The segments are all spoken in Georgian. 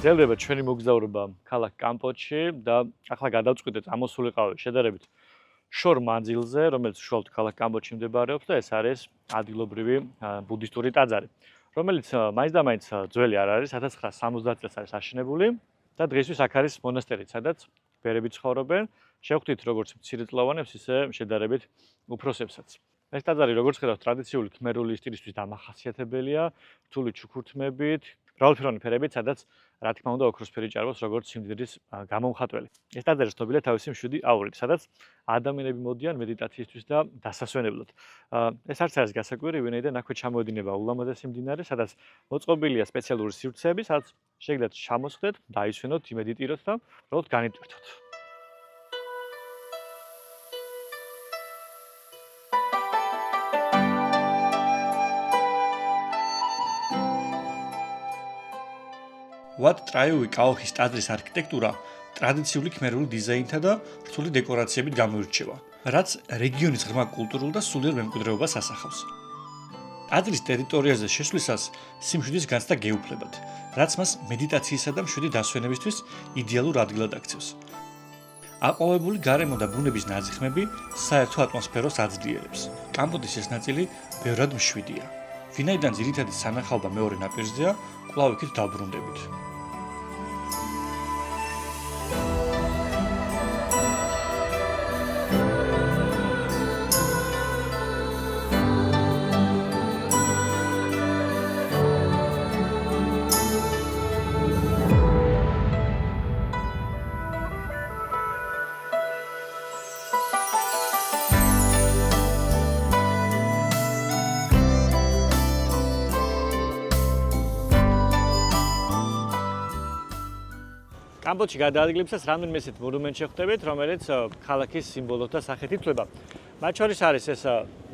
გრძელდება ჩვენი მოგზაურობა ქალაქ კამპოტში და ახლა გადავწყვიტეთ ამოსულიყავი შედარებით შორ მანძილზე, რომელიც უშუალოდ ქალაქ კამპოტში მდებარეობს და ეს არის ადგილობრივი ბუდისტური ტაძარი, რომელიც მაინც და მაინც ძველი არ არის, 1970 წელს არის აშენებული და დღეისთვის აქ არის მონასტერი, სადაც ბერები ცხოვრობენ, შევხვდით როგორც მცირეწლოვანებს, ისე შედარებით უფროსებსაც. ეს ტაძარი, როგორც ხედავთ, ტრადიციული ქმერული სტილისთვის დამახასიათებელია, რთული ჩუქურთმებით, მრავალფეროვანი ფერებით, სადაც რა თქმა უნდა ოქროსფერი ჭარბობს როგორც სიმდიდრის გამომხატველი. ეს ტაძარი ცნობილია თავისი მშვიდი აურით, სადაც ადამიანები მოდიან მედიტაციისთვის და დასასვენებლად. ეს არც არის გასაკვირი, ვინაიდან აქვე ჩამოედინება ულამაზესი მდინარე, სადაც მოწყობილია სპეციალური სივრცეები, სადაც შეგიძლიათ ჩამოსხდეთ, დაისვენოთ, იმედიტიროთ და უბრალოდ განიტვირთოთ. Wat ტრაიოვი კაოხის ტაძრის არქიტექტურა ტრადიციული ქმერული დიზაინთა და რთული დეკორაციებით გამოირჩევა, რაც რეგიონის ღრმა კულტურულ და სულიერ მემკვიდრეობას ასახავს. ტაძრის ტერიტორიაზე შესვლისას სიმშვიდის განცდა გეუფლებათ, რაც მას მედიტაციისა და მშვიდი დასვენებისთვის იდეალურ ადგილად აქცევს. აყვავებული გარემო და ბუნების ნაზიხმები საერთო ატმოსფეროს აძლიერებს. კამპოტის ეს ნაწილი ბევრად მშვიდია, ვინაიდან ძირითადი სანახაობა მეორე ნაპირზეა, კვლავ იქით დავბრუნდებით. კამპოტში გადაადგილებისას რამდენიმე ისეთ მონუმენტს შეხვდებით, რომელიც ქალაქის სიმბოლოთა სახით ითვლება. მათ შორის არის ეს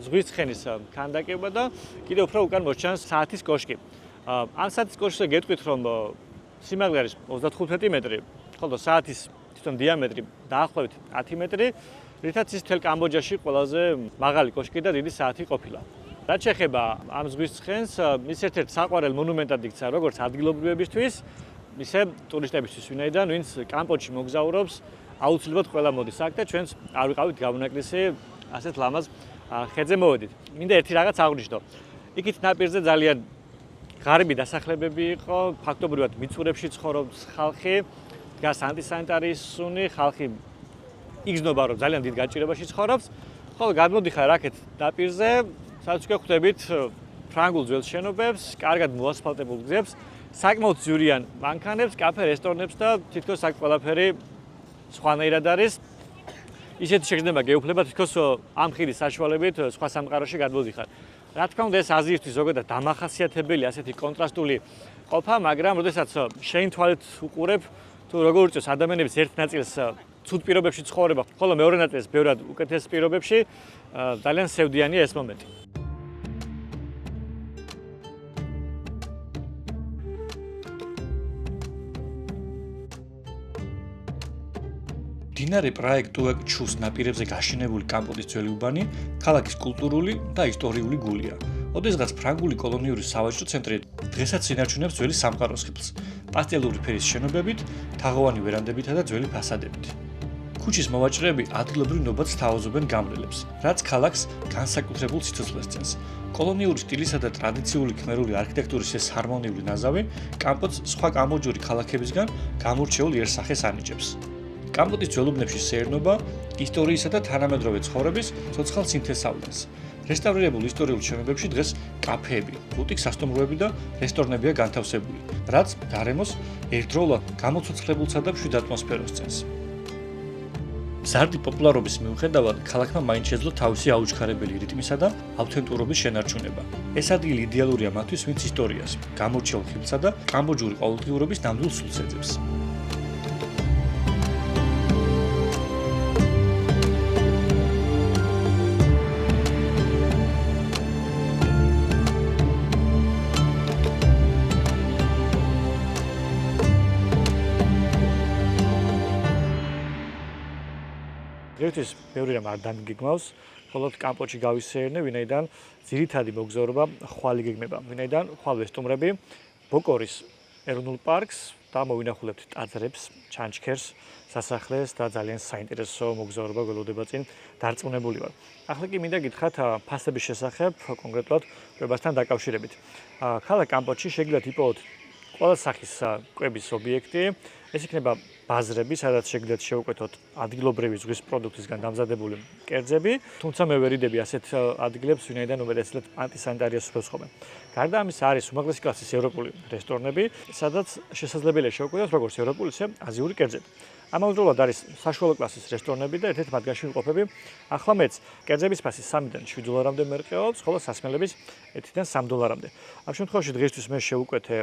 ზღვის ცხენის ქანდაკება და კიდევ უფრო უკან მოსჩანს საათის კოშკი. ამ საათის კოშკზე გეტყვით, რომ სიმაღლე არის 35 მეტრი, ხოლო საათის თვითონ დიამეტრი დაახლოებით 10 მეტრი, რითაც ის მთელ კამბოჯაში ყველაზე მაღალი კოშკი და დიდი საათი ყოფილა. რაც შეეხება ამ ზღვის ცხენს, ის ერთ-ერთ საყვარელ მონუმენტად იქცა როგორც ადგილობრივებისთვის, ისე ტურისტებისთვის, ვინაიდან ვინც კამპოტში მოგზაურობს, აუცილებლად ყველა მოდის აქ და ჩვენც არ ვიყავით გამონაკლისი ასეთ ლამაზ ხედზე მოვედით. მინდა ერთი რაღაც აღვნიშნო. იქით ნაპირზე ძალიან ღარიბი დასახლებები იყო, ფაქტობრივად მიწურებში ცხოვრობს ხალხი, დგას ანტისანიტარიის სუნი, ხალხი იგრძნობა, რომ ძალიან დიდ გაჭირებაში ცხოვრობს, ხოლო გადმოდიხარ აქეთ ნაპირზე, სადაც უკვე ხვდებით ფრანგულ ძველ შენობებს, კარგად მოასფალტებულ გზებს, საკმაოდ ძვირიან მანქანებს, კაფე, რესტორნებს და თითქოს აქ ყველაფერი სხვანაირად არის. ისეთი შეგრძნება გეუფლება თითქოს ამ ხიდის საშუალებით სხვა სამყაროში გადმოდიხარ. რა თქმა უნდა, ეს აზიისთვის ზოგადად დამახასიათებელი ასეთი კონტრასტული ყოფა, მაგრამ როდესაც შენ თვალით უყურებ, თუ როგორ უწევს ადამიანების ერთ ნაწილს ცუდ პირობებში ცხოვრება, ხოლო მეორე ნაწილს ბევრად უკეთეს პირობებში, ძალიან სევდიანია ეს მომენტი. დინარე პროექტუაკ ჩუს ნაპირებზე გაშენებული კამპოტის ძველი უბანი ქალაქის კულტურული და ისტორიული გულია. ოდესღაც ფრანგული კოლონიური სავაჭრო ცენტრი დღესაც ინარჩუნებს ძველი სამყაროს ხიბლს, პასტელური ფერის შენობებით, თაღოვანი ვერანდებითა და ძველი ფასადებით. ქუჩის მოვაჭრეები ადგილობრივ ნობათს თავაზობენ გამლელებს, რაც ქალაქს განსაკუთრებულ სიცოცხლეს წენს. კოლონიური სტილისა და ტრადიციული ქმერული არქიტექტურის ეს ჰარმონიული ნაზავი კამპოტს სხვა კამბოჯური ქალაქებისგან გამორჩეულ იერსახეს ანიჭებს. კამპოტის ძველუბნებში სეირნობა ისტორიისა და თანამედროვე ცხოვრების ცოცხალ სინთეზს. რესტავრირებულ ისტორიულ შენობებში დღეს კაფეები, ბუტიკ სასტუმროები და რესტორნებია განთავსებული, რაც გარემოს ერთდროულად გამოცოცხლებულსა და მშვიდ ატმოსფეროს წენს. მზარდი პოპულარობის მიუხედავად, ქალაქმა მაინც შეძლო თავისი აუჩქარებელი რიტმისა და ავთენტურობის შენარჩუნება. ეს ადგილი იდეალურია მათთვის, ვინც ისტორიას, გამორჩეულ ხილსა და კამბოჯური ყოველდღიურობის ნამდვილ სულს ეძებს. დღეისთვის ბევრი რამ არ დამიგეგმავს, მხოლოდ კამპოტში გავისეირნე, ვინაიდან ძირითადი მოგზაურობა ხვალ იგეგმება, ვინაიდან ხვალ ვესტუმრები ბოკორის ეროვნულ პარკს, და მოვინახულებთ ტაძრებს, ჩანჩქერს, სასახლეს და ძალიან საინტერესო მოგზაურობა გველოდება წინ დარწმუნებული ვარ. ახლა კი მინდა გითხრათ ფასების შესახებ, კონკრეტულად კვებასთან დაკავშირებით. ქალაქ კამბოჯში შეგიძლიათ იპოვოთ ყველა სახის კვების ობიექტი. ეს იქნება ბაზრები, სადაც შეგიძლიათ შეუკვეთოთ ადგილობრივი ზღვის პროდუქტისგან დამზადებული კერძები, თუმცა მე ვერიდები ასეთ ადგილებს, ვინაიდან უმეტესად ანტისანიტარიას უსვამს ხოლმე. გარდა ამისა არის უმაღლესი კლასის ევროპული რესტორნები, სადაც შესაძლებელია შეუკვეთოთ როგორც ევროპული, ისე აზიური კერძები. ამავდროულად არის საშუალო კლასის რესტორნები და ერთ-ერთ მათგანში ვიმყოფები. ახლა მეც კერძების ფასი 3-დან 7 დოლარამდე მერყეობს, ხოლო სასმელების 1-დან 3 დოლარამდე. ამ შემთხვევაში დღეისთვის მე შევუკვეთე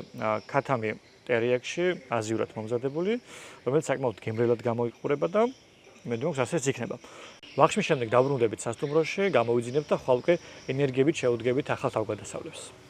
ქათამი ტერიაკში აზიურად მომზადებული, რომელიც საკმაოდ გემრიელად გამოიყურება და იმედი მაქვს ასეც იქნება. ვახშმის შემდეგ დავბრუნდებით სასტუმროში, გამოვიძინებთ და ხვალ უკვე ენერგიებით შევუდგებით ახალ თავგადასავლებს.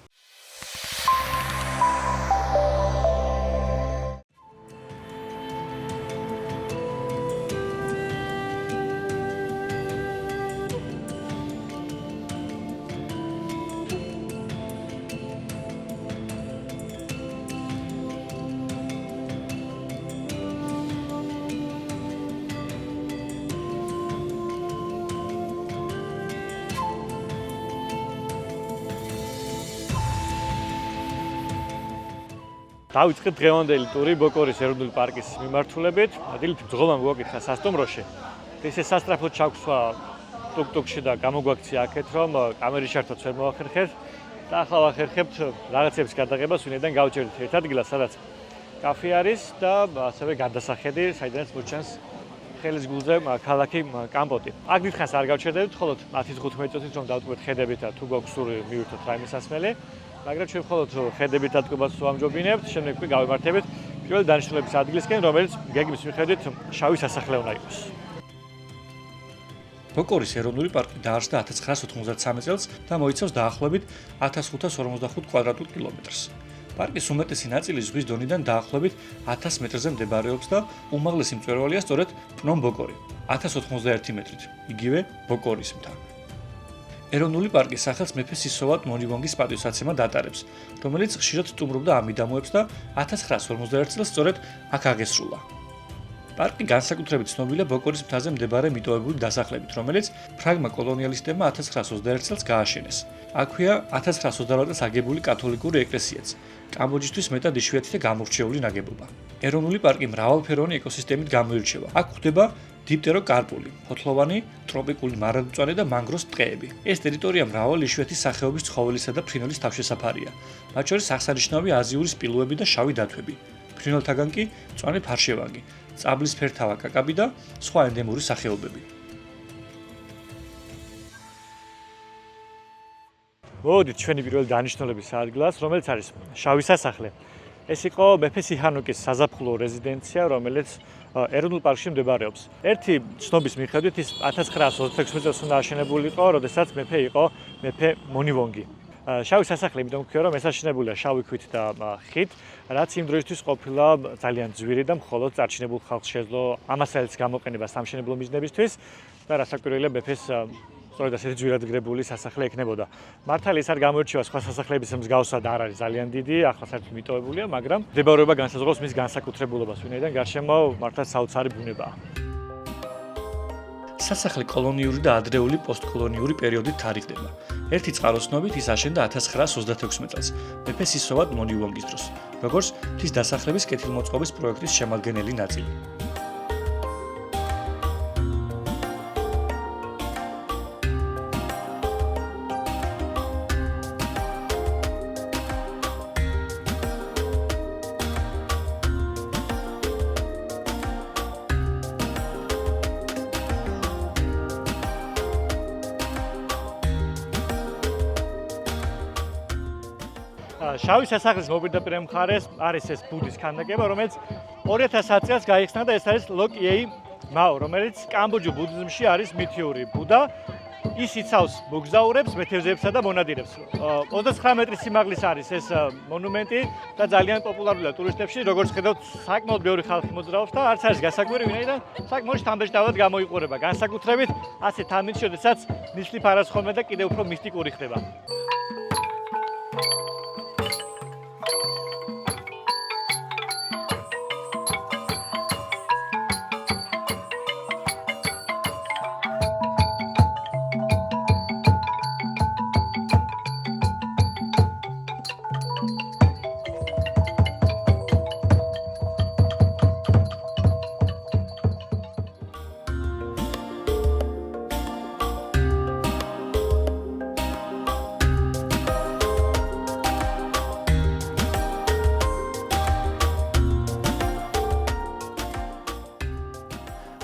დავიწყეთ დღევანდელი ტური ბოკორის ეროვნული პარკის მიმართულებით. დილით ბრძოლა მოგვაკითხა სასტუმროში. ესე სასწრაფოდ ჩაგვსვა ტუკ-ტუკში და გამოგვაქცია აქეთ, რომ კამერის ჩართვაც ვერ მოახერხეთ და ახლა ვახერხებთ რაღაცების გადაღებას, ვინაიდან გავჩერდით ერთ ადგილას, სადაც კაფე არის და ასევე გადასახედი, საიდანაც მოჩანს ხელის გულზე ქალაქი კამბოჯი. აქ დიდხანს არ გავჩერდებით, მხოლოდ 10-15 წუთით რომ დავტკბეთ ხედებით და თუ გვაქვს სურვილი მივირთოთ რაიმე სასმელი. მაგრამ ჩვენ მხოლოდ ხედებით დატკბებას ვამჯობინებთ, შემდეგ კი გავემართებით პირველი დანიშნულების ადგილისკენ, რომელიც გეგმის მიხედვით შავი სასახლე უნდა იყოს. ბოკორის ეროვნული პარკი დაარსდა 1993 წელს და მოიცავს დაახლოებით 1545 კვადრატულ კილომეტრს. პარკის უმეტესი ნაწილი ზღვის დონიდან დაახლოებით 1000 მეტრზე მდებარეობს და უმაღლესი მწვერვალია სწორედ პნომ ბოკორი, 1091 მეტრით, იგივე ბოკორის მთა. ეროვნული პარკის სახელს მეფე სისოვატ მონივონგის პატივსაცემად ატარებს, რომელიც ხშირად სტუმრობდა ამ მიდამოებს და 1951 წელს სწორედ აქ აღესრულა. პარკი განსაკუთრებით ცნობილია ბოკორის მთაზე მდებარე მიტოვებული დასახლებით, რომელიც ფრანგმა კოლონიალისტებმა 1921 წელს გააშენეს. აქვეა 1928 წელს აგებული კათოლიკური ეკლესიაც, კამბოჯისთვის მეტად იშვიათი და გამორჩეული ნაგებობა. ეროვნული პარკი მრავალფეროვანი ეკოსისტემით გამოირჩევა. აქ გვხვდება დიფტეროკარპული, ფოთლოვანი, ტროპიკული მარადმწვანე და მანგროს ტყეები. ეს ტერიტორია მრავალი იშვიათი სახეობის ცხოველისა და ფრინველის თავშესაფარია. მათ შორის აღსანიშნავია აზიური სპილოები და შავი დათვები. ფრინველთაგან კი მწვანე ფარშევანგი, წაბლის ფერთავა კაკაბი და სხვა ენდემური სახეობები. მოდით ჩვენი პირველი დანიშნულების ადგილას, რომელიც არის შავი სასახლე. ეს იყო მეფე სიჰანუკის საზაფხულო რეზიდენცია, რომელიც ეროვნულ პარკში მდებარეობს. ერთი ცნობის მიხედვით ის 1926 წელს უნდა აშენებულიყო, როდესაც მეფე იყო მეფე მონივონგი. შავი სასახლე იმიტომ ვქია, რომ ეს აშენებულია შავი ქვით და ხით, რაც იმ დროისთვის ყოფილა ძალიან ძვირი და მხოლოდ წარჩინებულ ხალხს შეძლო ამასალიც გამოყენება სამშენებლო მიზნებისთვის და რასაკვირველია მეფეს სწორედ ასეთი ძვირად გრებული სასახლე ექნებოდა. მართალი ეს არ გამოირჩევა სხვა სასახლეების მსგავსად არ არის ძალიან დიდი, ახლა საერთოდ მიტოვებულია, მაგრამ მდებარეობა განსაზღვრავს მის განსაკუთრებულობას, ვინაიდან გარშემო მართლა საოცარი ბუნებაა. სასახლე კოლონიური და ადრეული პოსტკოლონიური პერიოდით თარიღდება. ერთი წყაროსნობით ის აშენდა 1936 წელს, მეფე სისოვატ მონივონგის დროს, როგორც მთის დასახლების კეთილმოწყობის პროექტის შემადგენელი ნაწილი. შავი სასახლის მოპირდაპირე მხარეს არის ეს ბუდის ქანდაკება, რომელიც 2010 წელს გაიხსნა და ეს არის ლოკიეი მაო, რომელიც კამბოჯურ ბუდიზმში არის მითიური ბუდა. ის იცავს მოგზაურებს, მეთევზეებსა და მონადირებს. 29 მეტრის სიმაღლის არის ეს მონუმენტი და ძალიან პოპულარულია ტურისტებში, როგორც ხედავთ, საკმაოდ ბევრი ხალხი მოძრაობს და არც არის გასაკვირი, ვინაიდან საკმაოდ შთამბეჭდავად გამოიყურება. განსაკუთრებით ასეთ ამინდში, როდესაც ნისლი ფარასხომე და კიდევ უფრო მისტიკური ხდება.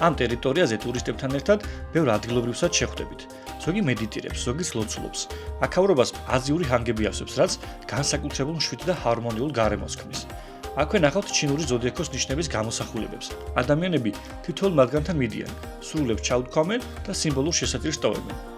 ამ ტერიტორიაზე ტურისტებთან ერთად ბევრ ადგილობრივსაც შეხვდებით. ზოგი მედიტირებს, ზოგი ლოცულობს. აქაურობას აზიური ჰანგები ავსებს, რაც განსაკუთრებულ მშვიდ და ჰარმონიულ გარემოს ქმნის. აქვე ნახავთ ჩინური ზოდიაქოს ნიშნების გამოსახულებებს. ადამიანები თითოეულ მათგანთან მიდიან, სრულებს ჩაუთქვამენ და სიმბოლურ შესატირს ტოვებენ.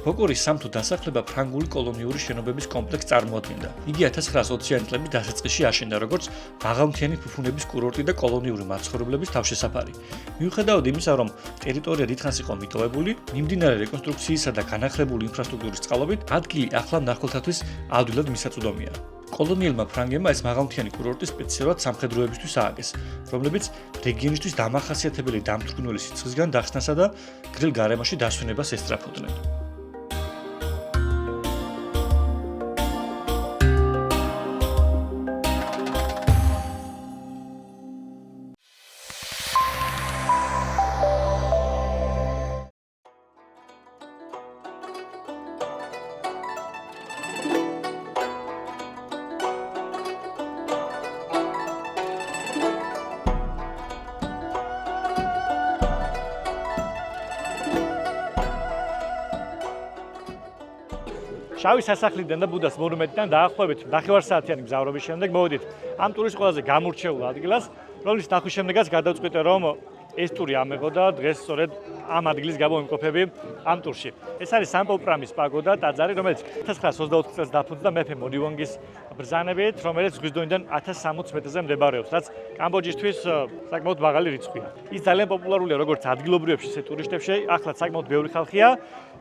ფოკორის სამთო დასახლება ფრანგული კოლონიური შენობების კომპლექსს წარმოადგენდა. იგი 1920-იანი წლების დასაწყისში აშენდა როგორც მაღალმთიანი ფუფუნების კურორტი და კოლონიური მაცხოვრებლების თავშესაფარი. მიუხედავად იმისა, რომ ტერიტორია დიდხანს იყო მიტოვებული, მიმდინარე რეკონსტრუქციისა და განახლებული ინფრასტრუქტურის წყალობით, ადგილი ახლა მნახველთათვის ადვილად მისაწვდომია. კოლონიელმა ფრანგებმა ეს მაღალმთიანი კურორტი სპეციალურად სამხედროებისთვის ააგეს, რომლებიც რეგიონისთვის დამახასიათებელი დამთვრგნელი სიცხისგან დახსნასა და გრილ გარემოში დასვენებას ესწრაფოდნენ. შავი სასახლიდან და ბუდას მონუმენტიდან დაახლოებით ნახევარსაათიანი მგზავრობის შემდეგ მოვედით ამ ტურის ყველაზე გამორჩეულ ადგილას, რომლის ნახვის შემდეგაც გადავწყვიტე, რომ ეს ტური ამეღო და დღეს სწორედ ამ ადგილის გამოვიმყოფები ამ ტურში. ეს არის სამპოპრამის პაგოდა ტაძარი, რომელიც 1924 წელს დაფუძნდა მეფე მოდივონგის ბრძანებით, რომელიც ზღვის დონიდან 1060 მეტრზე მდებარეობს, რაც კამბოჯისთვის საკმაოდ მაღალი რიცხვია. ის ძალიან პოპულარულია როგორც ადგილობრივებში, ისე ტურისტებში, ახლაც საკმაოდ ბევრი ხალხია.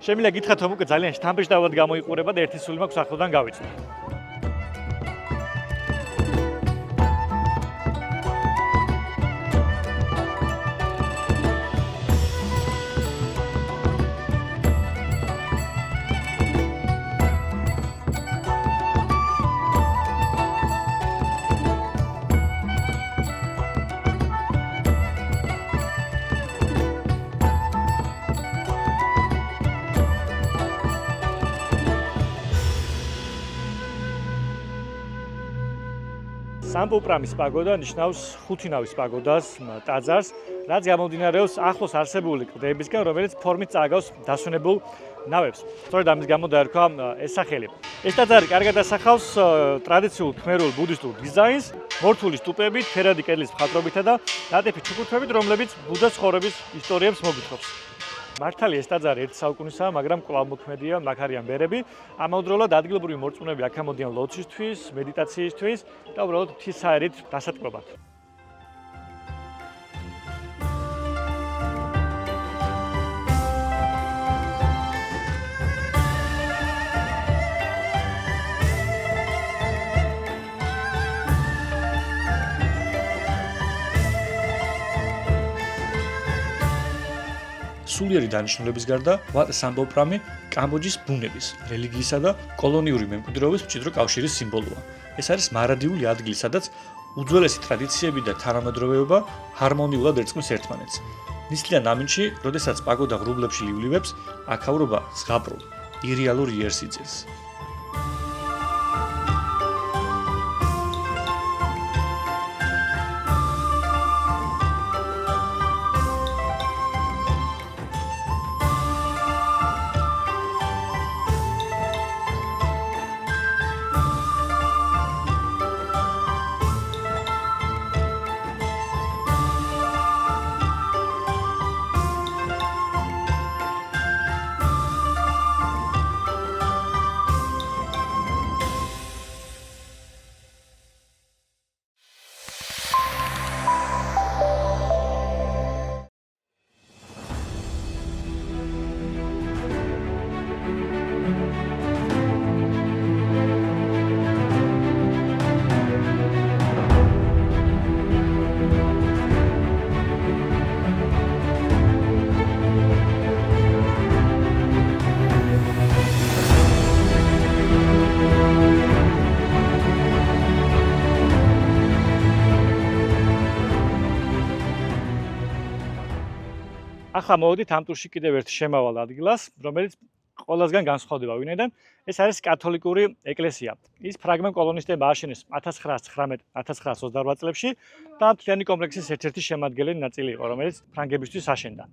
შემიძლია გითხრათ, რომ უკვე ძალიან შთამბეჭდავად გამოიყურება და ერთი სული მაქვს ახლოდან გავიწვი. სამპოპრამის პაგოდა ნიშნავს ხუთი ნავის პაგოდას, ტაძარს, რაც გამომდინარეობს ახლოს არსებული კლდეებისგან, რომელიც ფორმით წააგავს დასვენებულ ნავებს. სწორედ ამის გამო დაერქვა ეს სახელი. ეს ტაძარი კარგად ასახავს ტრადიციულ ქმერულ ბუდისტურ დიზაინს, მორთული სტუპებით, ფერადი კედლის მხატვრობითა და ნატეხი ჩუქურთმებით, რომლებიც ბუდას ცხოვრების ისტორიებს მოგვითხრობს. მართალია ეს ტაძარი ერთ საუკუნისაა, მაგრამ კვლავ მოქმედია, მაგ არიან ბერები. ამავდროულად ადგილობრივი მორწმუნეები აქ ამოდიან ლოცვისთვის, მედიტაციისთვის და უბრალოდ ღვთისმსახურით დასატკბობად. სულიერი დანიშნულების გარდა, ვატ სამპოპრამი კამბოჯის ბუნების, რელიგიისა და კოლონიური მემკვიდრეობის მჭიდრო კავშირის სიმბოლოა. ეს არის მარადიული ადგილი, სადაც უძველესი ტრადიციები და თანამედროვეობა ჰარმონიულად ერწყმის ერთმანეთს. ნისლიან ამინში, როდესაც პაგოდა ღრუბლებში ლივლივებს, აქაურობა ზღაპრულ, ირეალურ იერს იძენს. ახლა მოვედით ამ ტურში კიდევ ერთ შემავალ ადგილას, რომელიც ყველასგან განსხვავდება, ვინაიდან ეს არის კათოლიკური ეკლესია. ის ფრაგმენტ კოლონისტებმა ააშენეს 1919-1928 წლებში და მთლიანი კომპლექსის ერთ-ერთი შემადგენელი ნაწილი იყო, რომელიც ფრანგებისთვის აშენდა.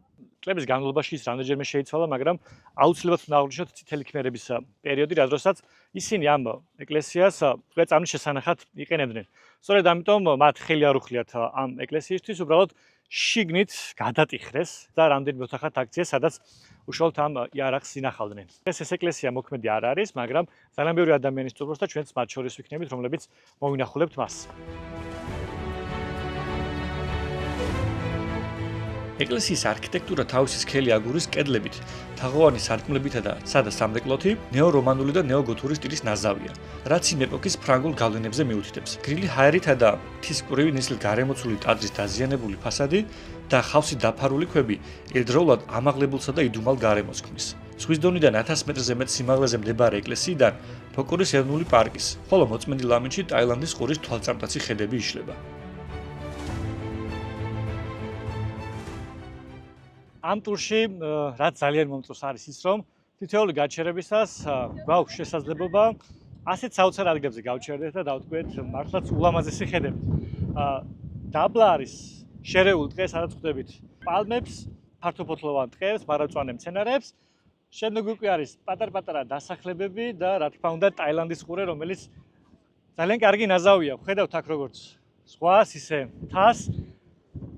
წლების განმავლობაში ის რამდენჯერმე შეიცვალა, მაგრამ აუცილებლად უნდა აღვნიშნოთ წითელი ქმერების პერიოდი, რადგან ისინი ამ ეკლესიას წვეწამის შესანახად იყენებდნენ. სწორედ ამიტომ მათ ხელი არ უხლიათ ამ ეკლესიისთვის, უბრალოდ შიგნით გადატიხრეს და რამდენიმე ოთახად აქციეს, სადაც უშუალოდ ამ იარაღს ინახავდნენ. ეს ეკლესია მოქმედი არ არის, მაგრამ ძალიან ბევრი ადამიანი სტუმრობს და ჩვენც მათ შორის ვიქნებით, რომლებიც მოვინახულებთ მას. ეკლესიის არქიტექტურა თავისი სქელი აგურის კედლებით, თაღოვანი სარკმლებითა და სადა სამრეკლოთი ნეო-რომანული და ნეო-გოთური სტილის ნაზავია, რაც იმ ეპოქის ფრანგულ გავლენებზე მიუთითებს. გრილი ჰაერითა და მთისკვრივი ნისლით გარემოცული ტაძრის დაზიანებული ფასადი და ხავსით დაფარული ქვები ერთდროულად ამაღლებულსა და იდუმალ გარემოს ქმნის. ზღვის დონიდან 1000 მეტრზე მეტ სიმაღლეზე მდებარე ეკლესიიდან ფოკორის ეროვნული პარკის, ხოლო მოწმენდი ლამინში ტაილანდის ყურის თვალწარმტაცი ხედები იშლება. ამ ტურში რაც ძალიან მომწონს არის ის, რომ თითოეული გაჩერებისას გვაქვს შესაძლებლობა ასეთ საოცარ ადგილებზე გავჩერდეთ და დავტყვეთ მართლაც ულამაზესი ხედები. დაბლა არის შერეული ტყე, სადაც ხვდებით პალმებს, ფართოფოთლოვან ტყეებს, მარადმწვანე მცენარეებს. შემდეგ უკვე არის პატარ-პატარა დასახლებები და რა თქმა უნდა ტაილანდის ყურე, რომელიც ძალიან კარგი ნაზავია. ხედავთ აქ როგორც ზღვას, ისე მთას.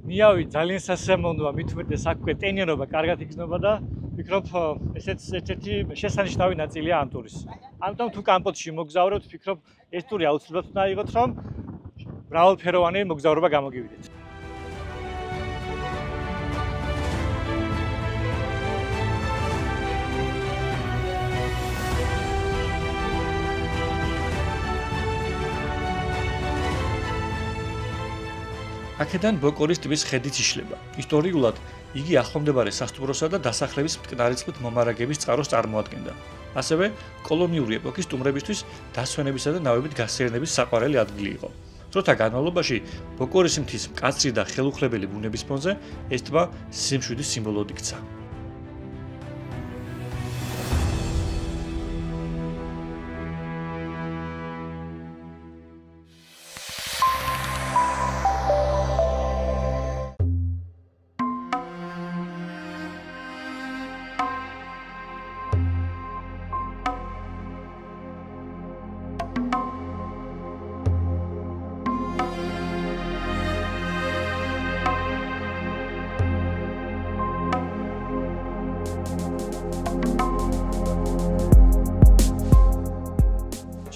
ნიავი ძალიან სასიამოვნოა, მით უმეტეს აქ უკვე ტენიანობა კარგად იგრძნობა და ვფიქრობ, ესეც ერთ-ერთი შესანიშნავი ნაწილია ამ ტურის. ამიტომ თუ კამპოტში მოგზაურობთ, ვფიქრობ, ეს ტური აუცილებლად უნდა აიღოთ, რომ მრავალფეროვანი მოგზაურობა გამოგივიდეთ. აქედან ბოკორის ტბის ხედიც იშლება. ისტორიულად იგი ახლომდებარე სასტუმროსა და დასახლების მტკნარი წყლით მომარაგების წყაროს წარმოადგენდა. ასევე კოლონიური ეპოქის სტუმრებისთვის დასვენებისა და ნავებით გასეირნების საყვარელი ადგილი იყო. დროთა განმავლობაში ბოკორის მთის მკაცრი და ხელუხლებელი ბუნების ფონზე ეს ტბა სიმშვიდის სიმბოლოდ იქცა.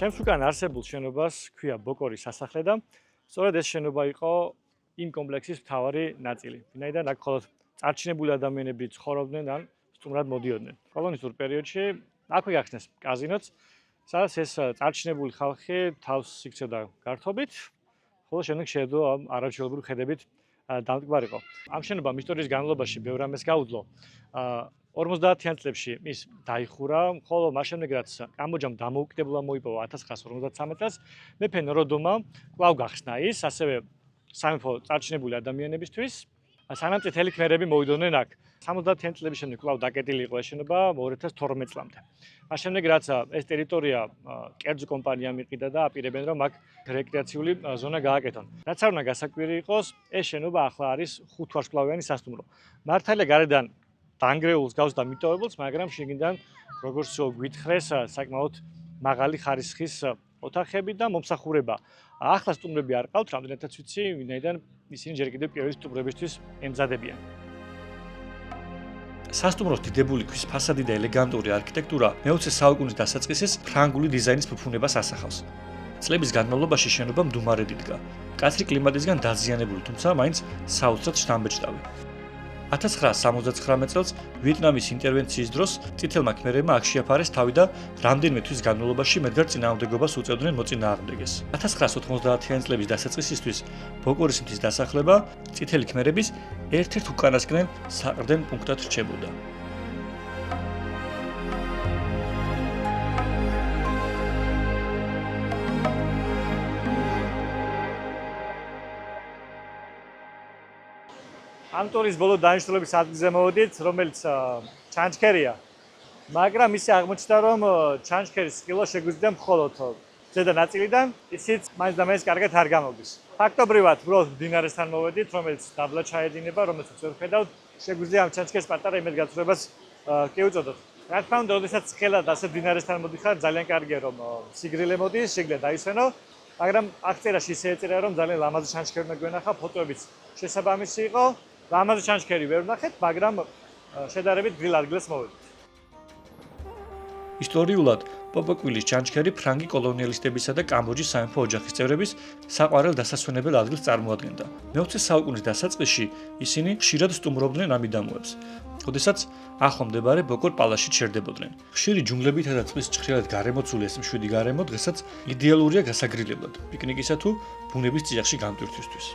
ჩემს უკან არსებულ შენობას ქვია ბოკორის სასახლე და სწორედ ეს შენობა იყო იმ კომპლექსის მთავარი ნაწილი. ვინაიდან აქ მხოლოდ წარჩინებული ადამიანები ცხოვრობდნენ ან სტუმრად მოდიოდნენ. კოლონისტურ პერიოდში აქვე გახსნეს კაზინოც, სადაც ეს წარჩინებული ხალხი თავს იქცევდა გართობით, ხოლო შემდეგ შეეძლო ამ არაჩვეულებრივი ხედებით დამტკბარიყო. ამ შენობამ ისტორიის განმავლობაში ბევრ ამას გაუძლო. 50-იან წლებში ის დაიხურა, ხოლო მას შემდეგ რაც კამბოჯამ დამოუკიდებლობა მოიპოვა 1953 წელს, მეფე ნოროდომმა კვლავ გახსნა ის, ასევე სამეფო წარჩინებული ადამიანებისთვის, სანამ წითელი ქმერები მოვიდოდნენ აქ. 70-იან წლების შემდეგ კვლავ დაკეტილი იყო ეს შენობა 2012 წლამდე. მას შემდეგ რაც ეს ტერიტორია კერძო კომპანიამ იყიდა და აპირებენ რომ აქ რეკრეაციული ზონა გააკეთონ. რაც არ უნდა გასაკვირი იყოს, ეს შენობა ახლა არის 5 ვარსკვლავიანი სასტუმრო. მართალია გარედან დაანგრეულს გავს და მიტოვებულს, მაგრამ შიგნიდან როგორც გვითხრეს, საკმაოდ მაღალი ხარისხის ოთახები და მომსახურება. ახლა სტუმრები არ ყავთ, რამდენადაც ვიცი, ვინაიდან ისინი ჯერ კიდევ პირველი სტუმრებისთვის ემზადებიან. სასტუმროს დიდებული ქვის ფასადი და ელეგანტური არქიტექტურა მე-20 საუკუნის დასაწყისის ფრანგული დიზაინის ფუფუნებას ასახავს. წლების განმავლობაში შენობა მდუმარედ იდგა. მკაცრი კლიმატისგან დაზიანებული, თუმცა მაინც საოცრად შთამბეჭდავი. 1979 წელს ვიეტნამის ინტერვენციის დროს წითელმა ქმერებმა აქ შეაფარეს თავი და რამდენიმე თვის განმავლობაში მედგარ წინააღმდეგობას უწევდნენ მოწინააღმდეგეს. 1990-იან წლების დასაწყისისთვის ბოკორის მთის დასახლება წითელი ქმერების ერთ-ერთ უკანასკნელ საყრდენ პუნქტად რჩებოდა. ამ ტურის ბოლო დანიშნულების ადგილზე მოვედით, რომელიც ჩანჩქერია. მაგრამ ისე აღმოჩნდა, რომ ჩანჩქერის სკილო შეგვიძლია მხოლოდ ზედა ნაწილიდან, ისიც მაინც და მაინც კარგად არ გამოდის. ფაქტობრივად, უბრალოდ მდინარესთან მოვედით, რომელიც დაბლა ჩაედინება, რომელსაც ვერ ხედავთ, შეგვიძლია ამ ჩანჩქერს პატარა იმედგაცრუებას კი უწოდოთ. რა თქმა უნდა, როდესაც ხელად ასე მდინარესთან მოდიხარ, ძალიან კარგია, რომ სიგრილე მოდის, შეგიძლია დაისვენო, მაგრამ აღწერაში ისე ეწერა, რომ ძალიან ლამაზი ჩანჩქერი უნდა გვენახა, ფოტოებიც შესაბამისი იყო. ლამაზი ჩანჩქერი ვერ ვნახეთ, მაგრამ შედარებით გრილ ადგილას მოვედით. ისტორიულად, პოპოკვილის ჩანჩქერი ფრანგი კოლონიალისტებისა და კამბოჯის სამეფო ოჯახის წევრების საყვარელ დასასვენებელ ადგილს წარმოადგენდა. მე-20 საუკუნის დასაწყისში ისინი ხშირად სტუმრობდნენ ამ მიდამოებს, როდესაც ახლო მდებარე ბოკორ პალაში ჩერდებოდნენ. ხშირი ჯუნგლებითა და წყლის ჭხრილად გარემოცული ეს მშვიდი გარემო დღესაც იდეალურია გასაგრილებლად, პიკნიკისა თუ ბუნების წიაღში განტვირთვისთვის.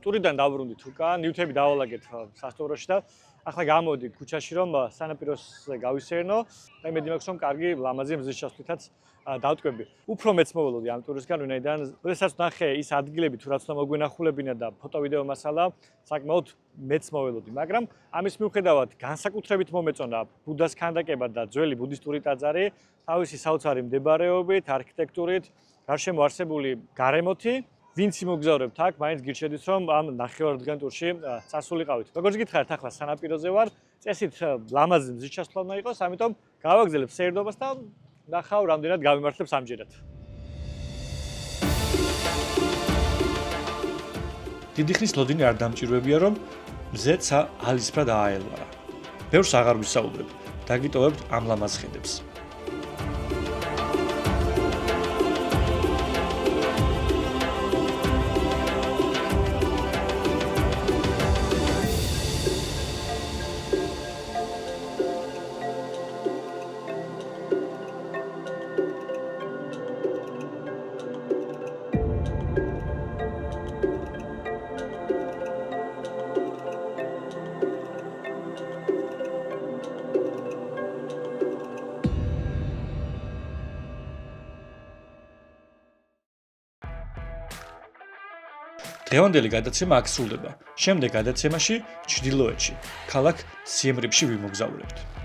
ტურიდან დავბრუნდით უკან, ნივთები დავალაგეთ სასტუმროში და ახლა გამოვიდი ქუჩაში, რომ სანაპიროზე გავისერნო და იმედი მაქვს, რომ კარგი ლამაზი მზის ჩასვლითაც დავტკბები. უფრო მეც მოველოდი ამ ტურისგან, ვინაიდან როდესაც ნახე ის ადგილები თუ რაც უნდა მოგვენახულებინა და ფოტო-ვიდეო მასალა, საკმაოდ მეც მოველოდი, მაგრამ ამის მიუხედავად განსაკუთრებით მომეწონა ბუდას ქანდაკება და ძველი ბუდისტური ტაძარი, თავისი საოცარი მდებარეობით, არქიტექტურით, გარშემო არსებული გარემოთი. ვინც იმოგზაურებთ აქ, მაინც გირჩევთ, რომ ამ ნახევარდღიან ტურში წასულიყავით. როგორც გითხარით, ახლა სანაპიროზე ვარ, წესით ლამაზი მზის ჩასვლა უნდა იყოს, ამიტომ გავაგზავნებ სეირნობას და ნახავ, რამდენად გავიმართლებ სამჯერად. დიდი ხნის ლოდინი არ დამჭირვებია, რომ მზეც ალისფრად ააელვარა. ბევრს აღარ ვისაუბრებ, დაგიტოვებთ ამ ლამაზ ხედებს. დღევანდელი გადაცემა აქ სრულდება. შემდეგ გადაცემაში ჩრდილოეთში, ქალაქ სიემრიპში ვიმოგზაურებთ.